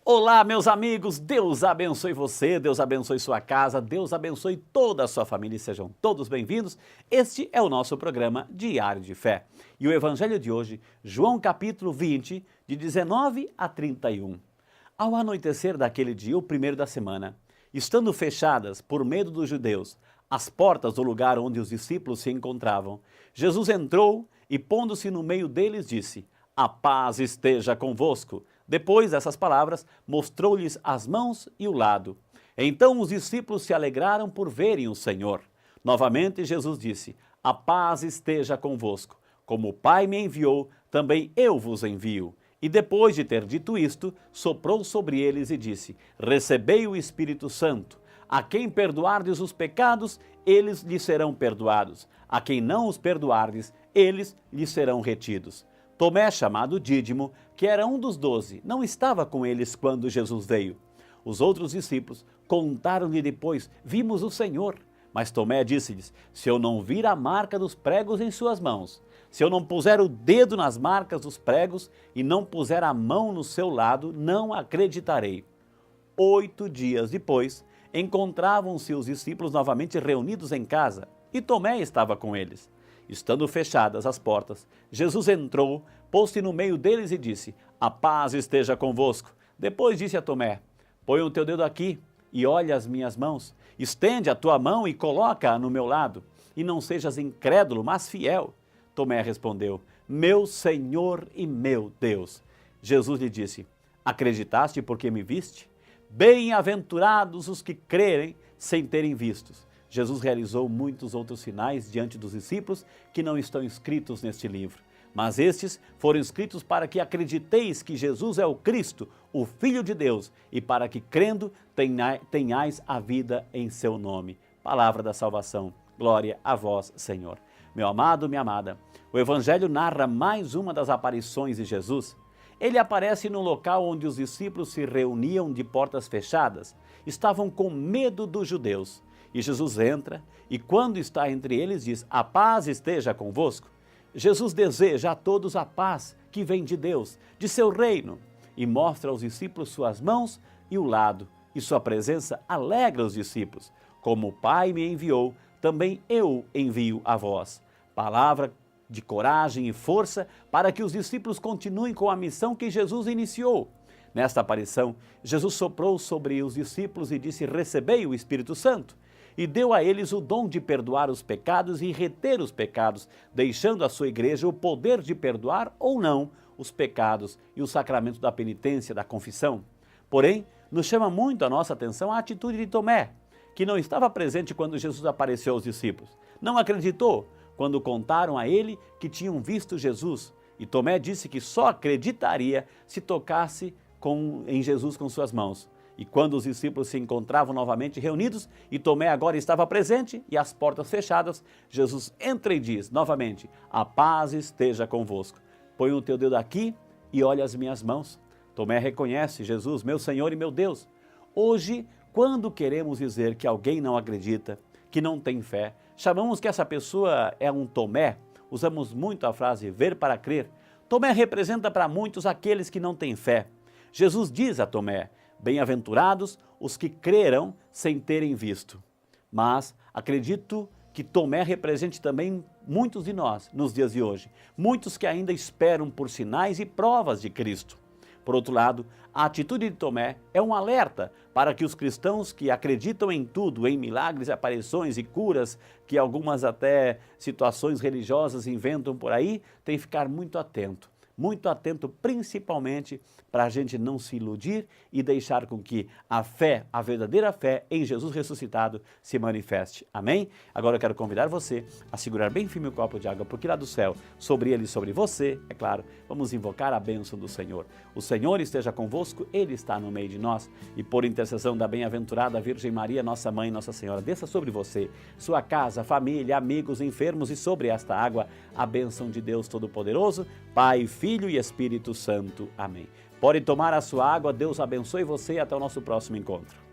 Olá, meus amigos, Deus abençoe você, Deus abençoe sua casa, Deus abençoe toda a sua família e sejam todos bem-vindos. Este é o nosso programa Diário de Fé. E o evangelho de hoje, João capítulo 20, de 19 a 31. Ao anoitecer daquele dia, o primeiro da semana, estando fechadas, por medo dos judeus, as portas do lugar onde os discípulos se encontravam, Jesus entrou e, pondo-se no meio deles, disse: "A paz esteja convosco." Depois dessas palavras, mostrou-lhes as mãos e o lado. Então os discípulos se alegraram por verem o Senhor. Novamente Jesus disse: "A paz esteja convosco. Como o Pai me enviou, também eu vos envio." E depois de ter dito isto, soprou sobre eles e disse: "Recebei o Espírito Santo. A quem perdoardes os pecados, eles lhes serão perdoados. A quem não os perdoardes, eles lhes serão retidos." Tomé, chamado Dídimo, que era um dos 12, não estava com eles quando Jesus veio. Os outros discípulos contaram-lhe depois: "Vimos o Senhor." Mas Tomé disse-lhes: "Se eu não vir a marca dos pregos em suas mãos, se eu não puser o dedo nas marcas dos pregos e não puser a mão no seu lado, não acreditarei." 8 dias depois, encontravam-se os discípulos novamente reunidos em casa, e Tomé estava com eles. Estando fechadas as portas, Jesus entrou, pôs-se no meio deles e disse: "A paz esteja convosco." Depois disse a Tomé: "Põe o teu dedo aqui e olha as minhas mãos. Estende a tua mão e coloca-a no meu lado. E não sejas incrédulo, mas fiel." Tomé respondeu: "Meu Senhor e meu Deus." Jesus lhe disse: "Acreditaste porque me viste? Bem-aventurados os que crerem sem terem vistos." Jesus realizou muitos outros sinais diante dos discípulos que não estão escritos neste livro. Mas estes foram escritos para que acrediteis que Jesus é o Cristo, o Filho de Deus, e para que, crendo, tenhais a vida em seu nome. Palavra da salvação. Glória a vós, Senhor. Meu amado, minha amada, o Evangelho narra mais uma das aparições de Jesus. Ele aparece no local onde os discípulos se reuniam de portas fechadas. Estavam com medo dos judeus. E Jesus entra e, quando está entre eles, diz: "A paz esteja convosco." Jesus deseja a todos a paz que vem de Deus, de seu reino, e mostra aos discípulos suas mãos e o lado, e sua presença alegra os discípulos. "Como o Pai me enviou, também eu envio a vós." Palavra de coragem e força para que os discípulos continuem com a missão que Jesus iniciou. Nesta aparição, Jesus soprou sobre os discípulos e disse: "Recebei o Espírito Santo." E deu a eles o dom de perdoar os pecados e reter os pecados, deixando à sua igreja o poder de perdoar ou não os pecados e o sacramento da penitência, da confissão. Porém, nos chama muito a nossa atenção a atitude de Tomé, que não estava presente quando Jesus apareceu aos discípulos. Não acreditou quando contaram a ele que tinham visto Jesus. E Tomé disse que só acreditaria se tocasse em Jesus com suas mãos. E quando os discípulos se encontravam novamente reunidos, e Tomé agora estava presente e as portas fechadas, Jesus entra e diz novamente: "A paz esteja convosco. Põe o teu dedo aqui e olha as minhas mãos." Tomé reconhece Jesus, meu Senhor e meu Deus. Hoje, quando queremos dizer que alguém não acredita, que não tem fé, chamamos que essa pessoa é um Tomé, usamos muito a frase ver para crer. Tomé representa para muitos aqueles que não têm fé. Jesus diz a Tomé: "Bem-aventurados os que creram sem terem visto." Mas acredito que Tomé represente também muitos de nós nos dias de hoje, muitos que ainda esperam por sinais e provas de Cristo. Por outro lado, a atitude de Tomé é um alerta para que os cristãos que acreditam em tudo, em milagres, aparições e curas, que algumas até situações religiosas inventam por aí, tem que ficar muito atento principalmente para a gente não se iludir e deixar com que a fé, a verdadeira fé em Jesus ressuscitado se manifeste. Amém? Agora eu quero convidar você a segurar bem firme o copo de água, porque lá do céu, sobre ele e sobre você, é claro, vamos invocar a bênção do Senhor. O Senhor esteja convosco, Ele está no meio de nós, e por intercessão da bem-aventurada Virgem Maria, nossa Mãe, Nossa Senhora, desça sobre você, sua casa, família, amigos, enfermos e sobre esta água, a bênção de Deus Todo-Poderoso, Pai, Filho e Espírito Santo. Amém. Pode tomar a sua água, Deus abençoe você e até o nosso próximo encontro.